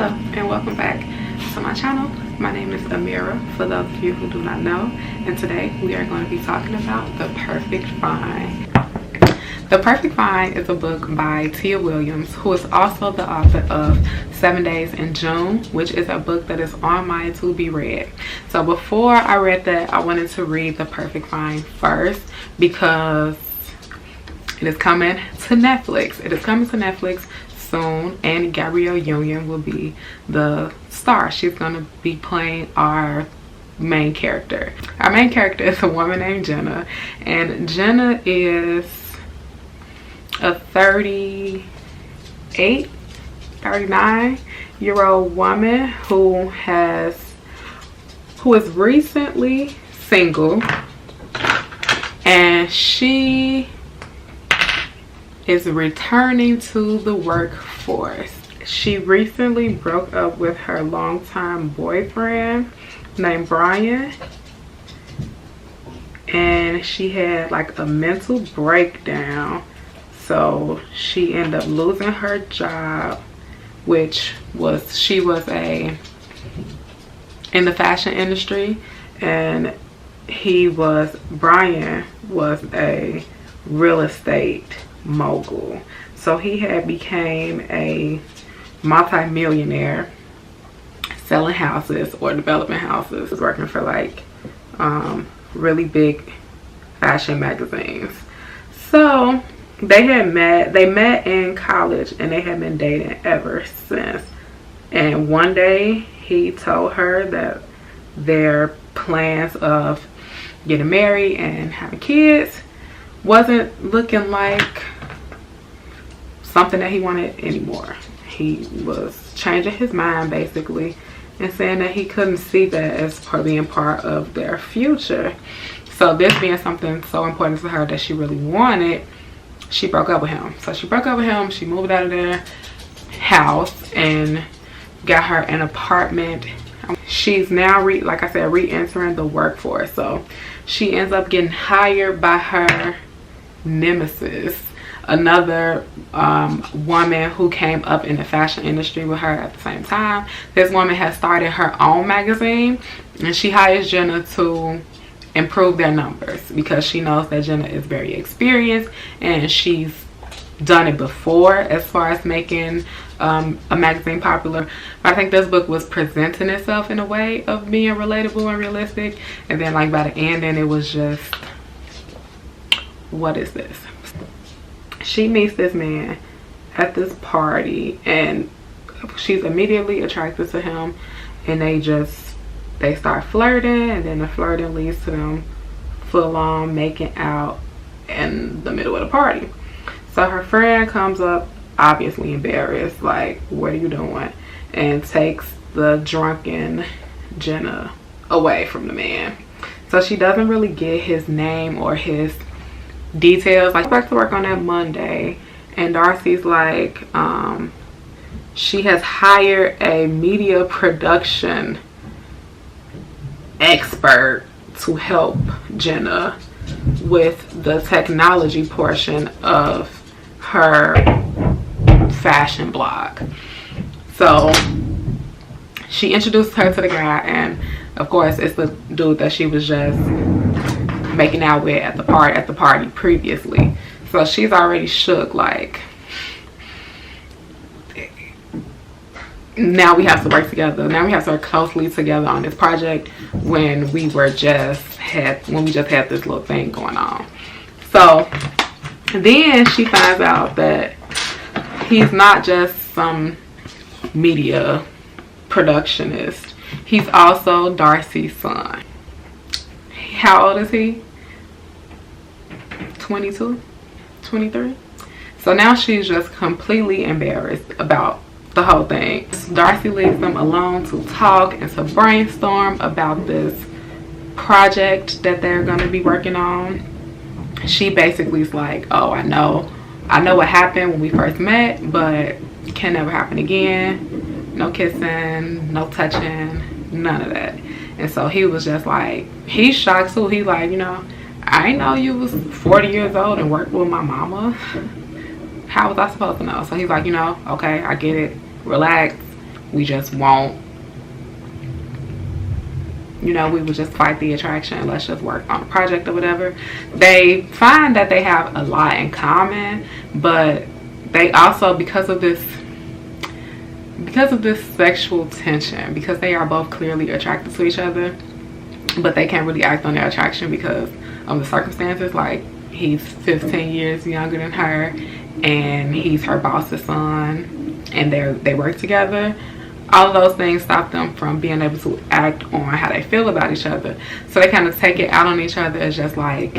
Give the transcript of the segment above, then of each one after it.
Hello and welcome back to my channel. My name is Amira, for those of you who do not know, and today we are going to be talking about The Perfect Find. The Perfect Find is a book by Tia Williams, who is also the author of 7 Days in June, which is a book that is on my to be read. So before I read that, I wanted to read The Perfect Find first because it is coming to Netflix. It is coming to Netflix soon, and GRWM will be the star. She's going to be playing our main character. Our main character is a woman named Jenna, and Jenna is a 39-year-old woman who is recently single, and she is returning to the workforce. She recently broke up with her longtime boyfriend named Brian, and she had like a mental breakdown. So she ended up losing her job, which was, she was in the fashion industry, and Brian was a real estate mogul. So he had became a multi-millionaire selling houses or developing houses. He was working for like really big fashion magazines. So they met in college, and they had been dating ever since. And one day he told her that their plans of getting married and having kids wasn't looking like something that he wanted anymore. He was changing his mind basically and saying that he couldn't see that as being part of their future. So this being something so important to her that she really wanted, she broke up with him. So she broke up with him, she moved out of their house and got her an apartment. She's now re-entering the workforce. So she ends up getting hired by her nemesis, another woman who came up in the fashion industry with her at the same time. This woman has started her own magazine, and she hires Jenna to improve their numbers because she knows that Jenna is very experienced and she's done it before as far as making a magazine popular. But I think this book was presenting itself in a way of being relatable and realistic, and then like by the end, and it was just, what is this? She meets this man at this party, and she's immediately attracted to him, and they start flirting, and then the flirting leads to them full on making out in the middle of the party. So her friend comes up, obviously embarrassed, like, what are you doing? And takes the drunken Jenna away from the man. So she doesn't really get his name or his details. Like, back to work on that Monday, and Darcy's like, she has hired a media production expert to help Jenna with the technology portion of her fashion blog. So she introduced her to the guy, and of course it's the dude that she was just making out with at the party previously. So she's already shook, like, now we have to work together. Now we have to work closely together on this project when we just had this little thing going on. So then she finds out that he's not just some media productionist. He's also Darcy's son. How old is he? 22? 23? So now she's just completely embarrassed about the whole thing. Darcy leaves them alone to talk and to brainstorm about this project that they're going to be working on. She basically is like, oh, I know what happened when we first met, but it can never happen again. No kissing, no touching, none of that. And so he was just like, he's shocked too. He's like, I didn't know you was 40 years old and worked with my mama. How was I supposed to know? So he's like, okay, I get it. Relax. we just won't, you know, we would just fight the attraction. Let's just work on a project or whatever. They find that they have a lot in common, but they also, because of this sexual tension, because they are both clearly attracted to each other, but they can't really act on their attraction because of the circumstances. Like, he's 15 years younger than her, and he's her boss's son, and they work together. All of those things stop them from being able to act on how they feel about each other. So they kind of take it out on each other as just like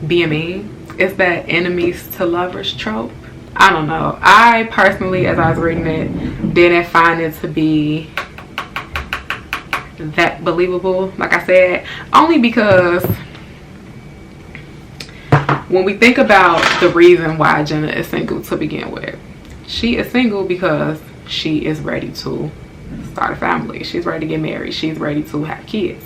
being mean. It's that enemies to lovers trope. I don't know. I personally, as I was reading it, didn't find it to be that believable, like I said, only because when we think about the reason why Jenna is single to begin with, she is single because she is ready to start a family. She's ready to get married. She's ready to have kids.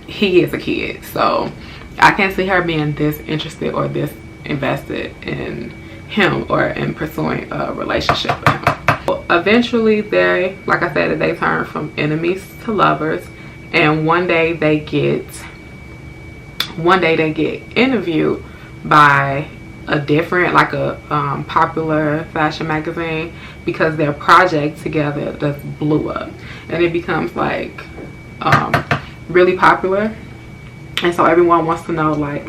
He is a kid, so I can't see her being this interested or this invested in him or in pursuing a relationship with him. Well, eventually they, like I said, they turn from enemies to lovers, and one day they get interviewed by a different, like a popular fashion magazine, because their project together just blew up and it becomes like really popular, and so everyone wants to know like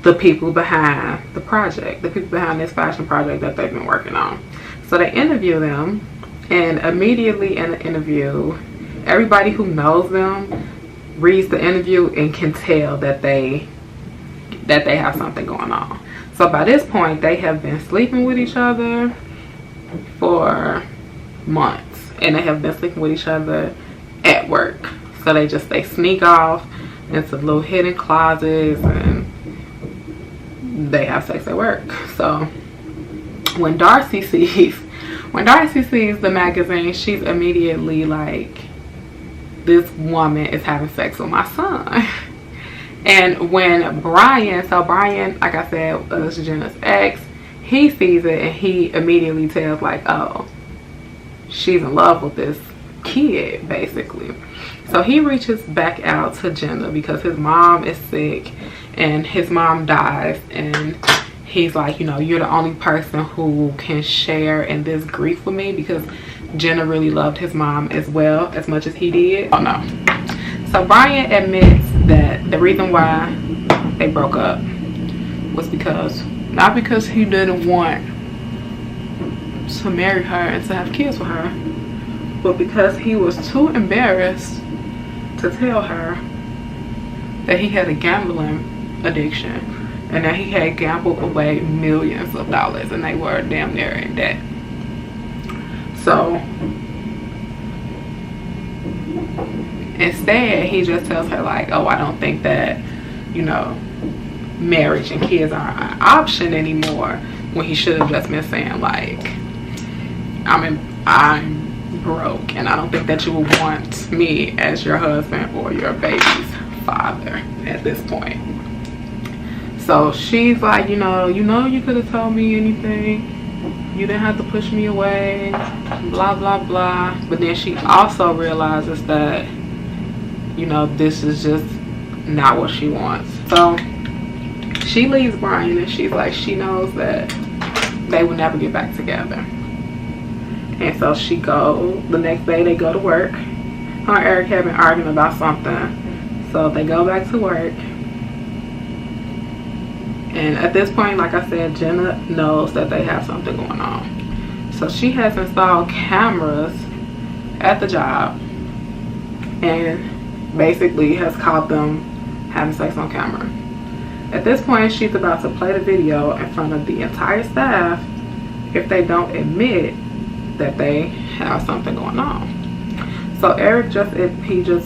the people behind the project, the people behind this fashion project that they've been working on. So they interview them, and immediately in the interview, everybody who knows them reads the interview and can tell that they have something going on. So by this point, they have been sleeping with each other for months, and they have been sleeping with each other at work. So they sneak off into little hidden closets and they have sex at work. So when Darcy sees the magazine, she's immediately like, this woman is having sex with my son. And when Brian, like I said, was Jenna's ex, he sees it and he immediately tells like, oh, she's in love with this kid, basically. So he reaches back out to Jenna because his mom is sick and his mom dies, and he's like, you know, you're the only person who can share in this grief with me, because Jenna really loved his mom as well, as much as he did. Oh no. So Brian admits that the reason why they broke up was because, not because he didn't want to marry her and to have kids with her, but because he was too embarrassed to tell her that he had a gambling addiction and that he had gambled away millions of dollars and they were damn near in debt. So instead, he just tells her like, oh, I don't think that, you know, marriage and kids are an option anymore, when he should have just been saying like, I'm broke and I don't think that you would want me as your husband or your baby's father at this point. So she's like, you know, you could have told me anything. You didn't have to push me away, blah, blah, blah. But then she also realizes that, you know, this is just not what she wants. So she leaves Brian and she's like, she knows that they will never get back together. And so the next day they go to work. Her and Eric have been arguing about something. So they go back to work. And at this point, like I said, Jenna knows that they have something going on. So she has installed cameras at the job and basically has caught them having sex on camera. At this point, she's about to play the video in front of the entire staff if they don't admit that they have something going on. So Eric just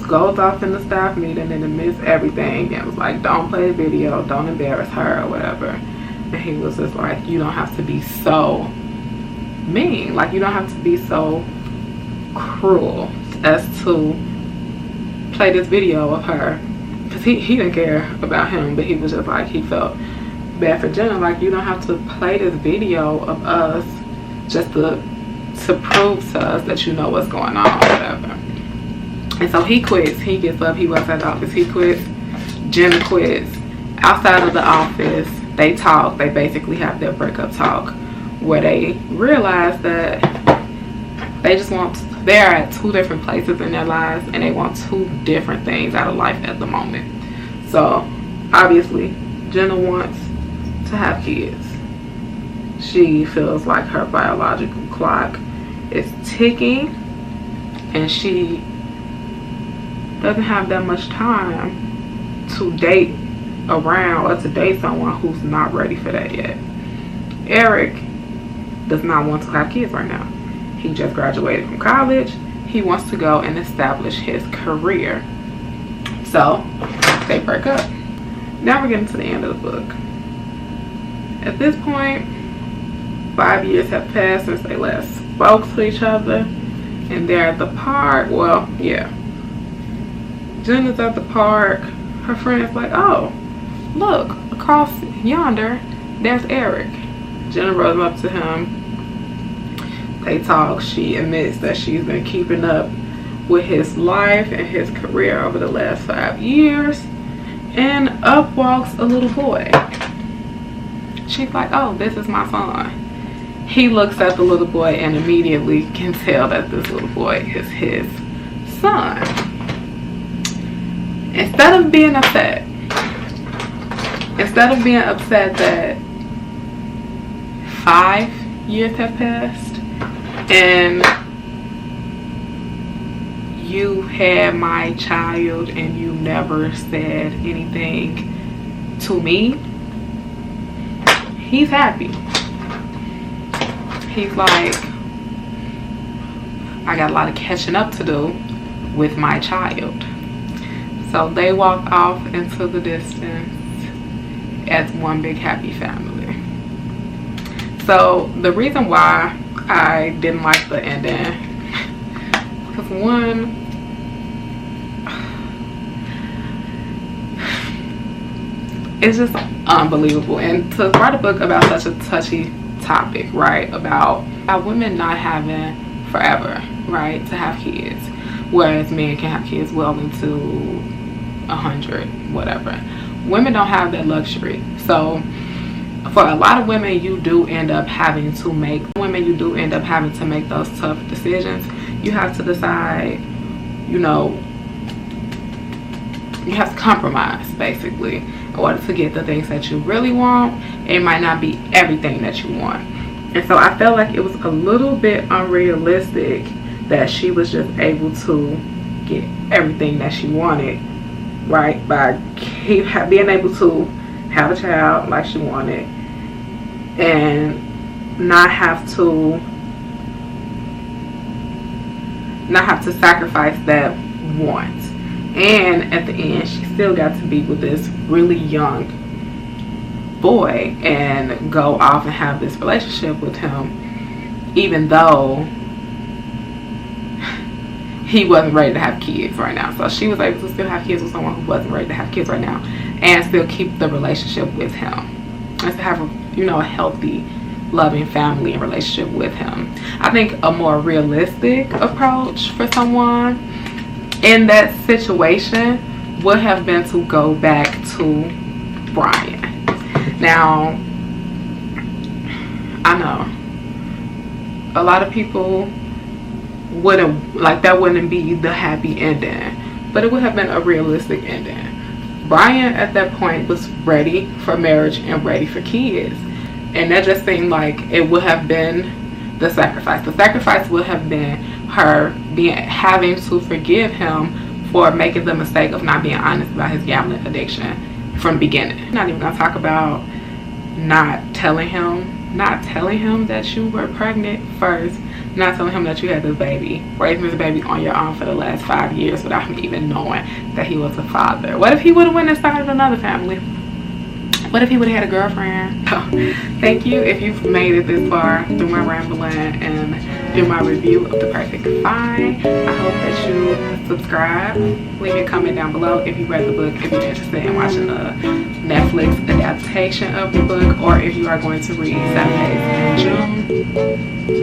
goes off in the staff meeting and admits everything and was like, don't play the video, don't embarrass her or whatever. And he was just like, you don't have to be so mean, like you don't have to be so cruel as to play this video of her, because he didn't care about him, but he was just like, he felt bad for Jenna, like you don't have to play this video of us just to to prove to us that you know what's going on, whatever. And so he quits. He gets up. He works at the office. He quits. Jenna quits. Outside of the office, they talk. They basically have their breakup talk, where they realize that they're at two different places in their lives, and they want two different things out of life at the moment. So obviously Jenna wants to have kids. She feels like her biological clock is ticking, and she doesn't have that much time to date around or to date someone who's not ready for that yet. Eric does not want to have kids right now. He just graduated from college. He wants to go and establish his career. So they break up. Now we're getting to the end of the book. At this point, 5 years have passed since they last spoke to each other, and they're at the park. Well, yeah, Jenna's at the park. Her friend's like, oh, look, across yonder, there's Eric. Jenna runs up to him. They talk. She admits that she's been keeping up with his life and his career over the last 5 years. And up walks a little boy. She's like, oh, this is my son. He looks at the little boy and immediately can tell that this little boy is his son. Instead of being upset that 5 years have passed and you had my child and you never said anything to me, he's happy. He's like, I got a lot of catching up to do with my child. So they walk off into the distance as one big happy family. So the reason why I didn't like the ending, because one, it's just unbelievable. And to write a book about such a touchy topic, right, about women not having forever, right, to have kids, whereas men can have kids well into 100, whatever. Women don't have that luxury. So for a lot of women, you do end up having to make those tough decisions. You have to decide, you know, you have to compromise basically in order to get the things that you really want. It might not be everything that you want. And so I felt like it was a little bit unrealistic that she was just able to get everything that she wanted, right, by being able to have a child like she wanted and not have to sacrifice that want. And at the end, she still got to be with this really young boy and go off and have this relationship with him, even though he wasn't ready to have kids right now. So she was able to still have kids with someone who wasn't ready to have kids right now and still keep the relationship with him and to have a, you know, a healthy, loving family and relationship with him. I think a more realistic approach for someone in that situation would have been to go back to Brian. Now, I know a lot of people wouldn't like that, wouldn't be the happy ending, but it would have been a realistic ending. Brian at that point was ready for marriage and ready for kids, and that just seemed like it would have been the sacrifice. The sacrifice would have been her having to forgive him for making the mistake of not being honest about his gambling addiction from the beginning. I'm not even gonna talk about not telling him that you were pregnant first, not telling him that you had this baby, raising this baby on your own for the last 5 years without him even knowing that he was a father. What if he would have went and started another family? What if he would have had a girlfriend? So, thank you if you've made it this far through my rambling and through my review of The Perfect Find. I hope that you subscribe. Leave a comment down below if you read the book, if you're interested in watching the Netflix adaptation of the book, or if you are going to read 7 Days in June.